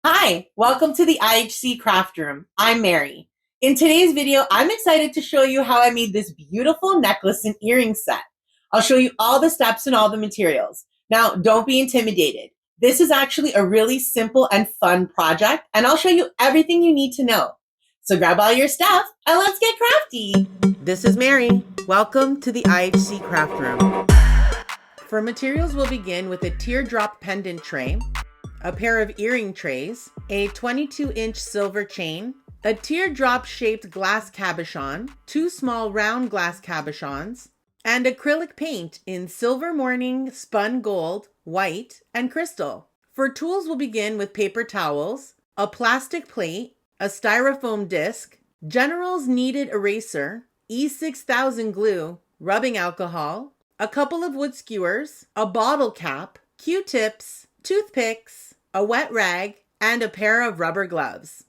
Hi, welcome to the IHC Craft Room. I'm Mary. In today's video, I'm excited to show you how I made this beautiful necklace and earring set. I'll show you all the steps and all the materials. Now, don't be intimidated. This is actually a really simple and fun project, and I'll show you everything you need to know. So grab all your stuff and let's get crafty. This is Mary. Welcome to the IHC Craft Room. For materials, we'll begin with a teardrop pendant tray, a pair of earring trays, a 22-inch silver chain, a teardrop-shaped glass cabochon, 2 small round glass cabochons, and acrylic paint in silver morning, spun gold, white, and crystal. For tools, we'll begin with paper towels, a plastic plate, a styrofoam disc, General's Kneaded eraser, E6000 glue, rubbing alcohol, a couple of wood skewers, a bottle cap, Q-tips, toothpicks, a wet rag, and a pair of rubber gloves.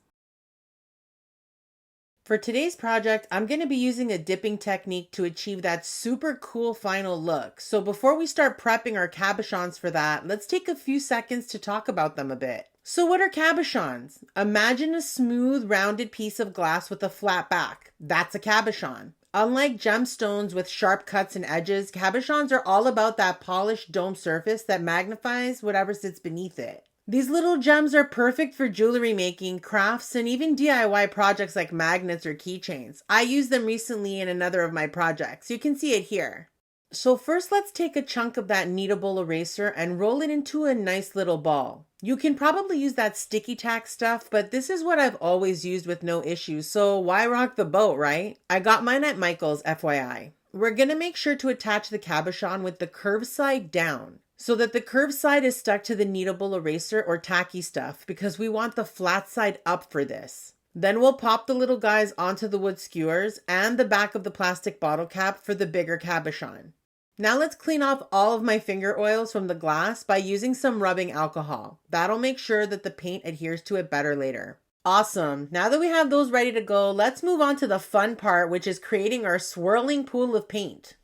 For today's project, I'm going to be using a dipping technique to achieve that super cool final look. So before we start prepping our cabochons for that, let's take a few seconds to talk about them a bit. So what are cabochons? Imagine a smooth, rounded piece of glass with a flat back. That's a cabochon. Unlike gemstones with sharp cuts and edges, cabochons are all about that polished dome surface that magnifies whatever sits beneath it. These little gems are perfect for jewelry making, crafts, and even DIY projects like magnets or keychains. I used them recently in another of my projects. You can see it here. So first, let's take a chunk of that kneadable eraser and roll it into a nice little ball. You can probably use that sticky tack stuff, but this is what I've always used with no issues, so why rock the boat, right? I got mine at Michael's, FYI. We're going to make sure to attach the cabochon with the curved side down, so that the curved side is stuck to the kneadable eraser or tacky stuff, because we want the flat side up for this. Then we'll pop the little guys onto the wood skewers and the back of the plastic bottle cap for the bigger cabochon. Now let's clean off all of my finger oils from the glass by using some rubbing alcohol. That'll make sure that the paint adheres to it better later. Awesome. Now that we have those ready to go, let's move on to the fun part, which is creating our swirling pool of paint.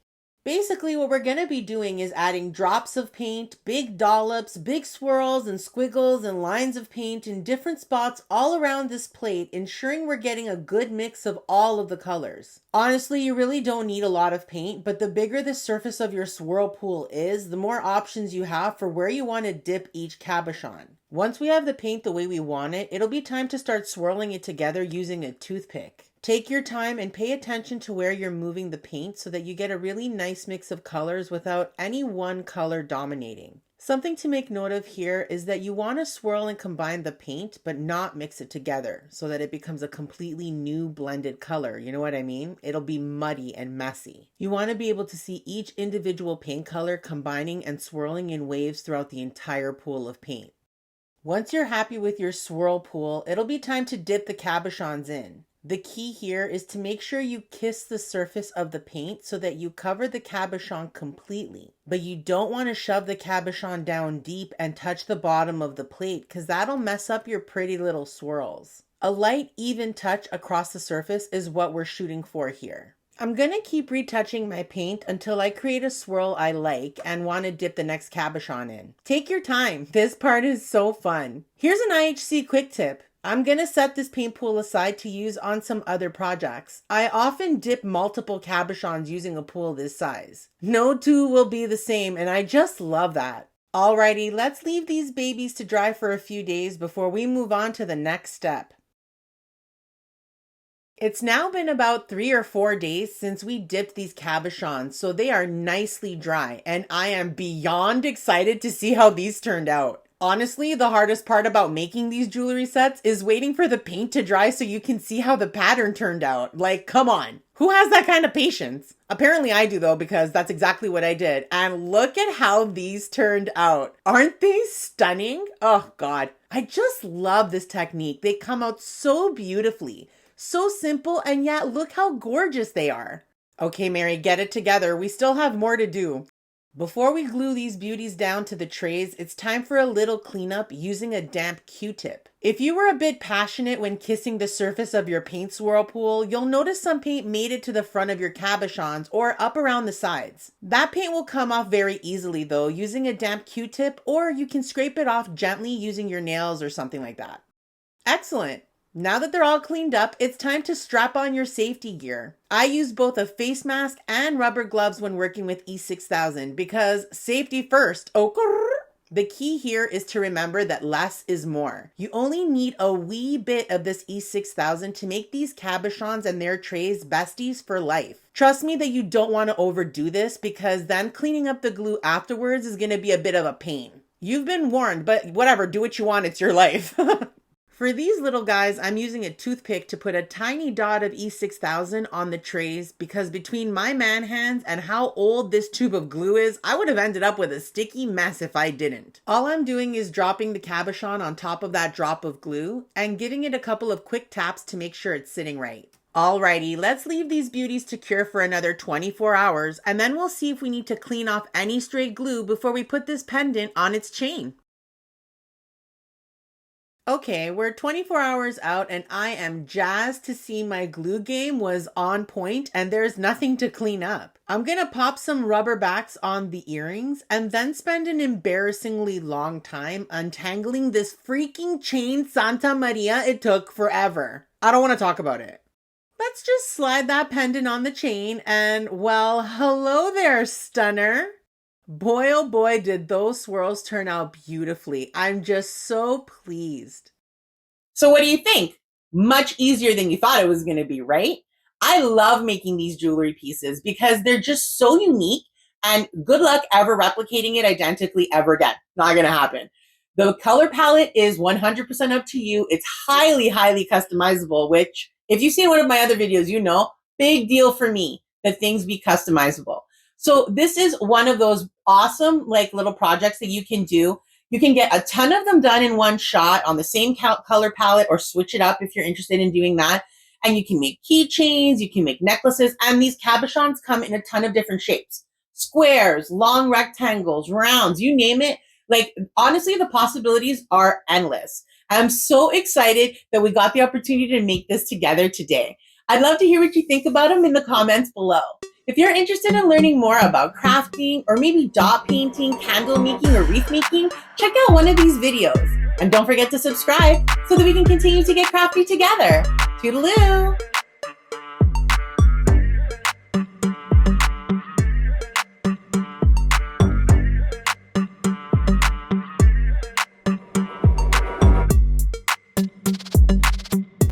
Basically, what we're going to be doing is adding drops of paint, big dollops, big swirls and squiggles and lines of paint in different spots all around this plate, ensuring we're getting a good mix of all of the colors. Honestly, you really don't need a lot of paint, but the bigger the surface of your swirl pool is, the more options you have for where you want to dip each cabochon. Once we have the paint the way we want it, it'll be time to start swirling it together using a toothpick. Take your time and pay attention to where you're moving the paint so that you get a really nice mix of colors without any one color dominating. Something to make note of here is that you want to swirl and combine the paint but not mix it together so that it becomes a completely new blended color. You know what I mean? It'll be muddy and messy. You want to be able to see each individual paint color combining and swirling in waves throughout the entire pool of paint. Once you're happy with your swirl pool, it'll be time to dip the cabochons in. The key here is to make sure you kiss the surface of the paint so that you cover the cabochon completely. But you don't want to shove the cabochon down deep and touch the bottom of the plate because that'll mess up your pretty little swirls. A light, even touch across the surface is what we're shooting for here. I'm going to keep retouching my paint until I create a swirl I like and want to dip the next cabochon in. Take your time. This part is so fun. Here's an IHC quick tip. I'm going to set this paint pool aside to use on some other projects. I often dip multiple cabochons using a pool this size. No two will be the same, and I just love that. Alrighty, let's leave these babies to dry for a few days before we move on to the next step. It's now been about 3 or 4 days since we dipped these cabochons, so they are nicely dry, and I am beyond excited to see how these turned out. Honestly, the hardest part about making these jewelry sets is waiting for the paint to dry so you can see how the pattern turned out. Like, come on. Who has that kind of patience? Apparently I do though, because that's exactly what I did. And look at how these turned out. Aren't they stunning? Oh God. I just love this technique. They come out so beautifully. So simple, and yet look how gorgeous they are. Okay, Mary, get it together. We still have more to do. Before we glue these beauties down to the trays, it's time for a little cleanup using a damp Q-tip. If you were a bit passionate when kissing the surface of your paint whirlpool, you'll notice some paint made it to the front of your cabochons or up around the sides. That paint will come off very easily though using a damp Q-tip, or you can scrape it off gently using your nails or something like that. Excellent. Now that they're all cleaned up, it's time to strap on your safety gear. I use both a face mask and rubber gloves when working with E6000 because safety first. The key here is to remember that less is more. You only need a wee bit of this E6000 to make these cabochons and their trays besties for life. Trust me that you don't want to overdo this because then cleaning up the glue afterwards is going to be a bit of a pain. You've been warned, but whatever, do what you want, it's your life. For these little guys, I'm using a toothpick to put a tiny dot of E6000 on the trays because between my man hands and how old this tube of glue is, I would have ended up with a sticky mess if I didn't. All I'm doing is dropping the cabochon on top of that drop of glue and giving it a couple of quick taps to make sure it's sitting right. Alrighty, let's leave these beauties to cure for another 24 hours and then we'll see if we need to clean off any stray glue before we put this pendant on its chain. Okay, we're 24 hours out and I am jazzed to see my glue game was on point and there's nothing to clean up. I'm gonna pop some rubber backs on the earrings and then spend an embarrassingly long time untangling this freaking chain. Santa Maria, it took forever. I don't want to talk about it. Let's just slide that pendant on the chain and well, hello there, stunner. Boy, oh boy, did those swirls turn out beautifully. I'm just so pleased. So what do you think? Much easier than you thought it was going to be, right? I love making these jewelry pieces because they're just so unique and good luck ever replicating it identically ever again. Not going to happen. The color palette is 100% up to you. It's highly, highly customizable, which if you've seen one of my other videos, you know, big deal for me that things be customizable. So this is one of those awesome like little projects that you can do. You can get a ton of them done in one shot on the same color palette or switch it up if you're interested in doing that. And you can make keychains, you can make necklaces, and these cabochons come in a ton of different shapes. Squares, long rectangles, rounds, you name it. Like honestly, the possibilities are endless. I'm so excited that we got the opportunity to make this together today. I'd love to hear what you think about them in the comments below. If you're interested in learning more about crafting or maybe dot painting, candle making, or wreath making, check out one of these videos. And don't forget to subscribe so that we can continue to get crafty together. Toodaloo!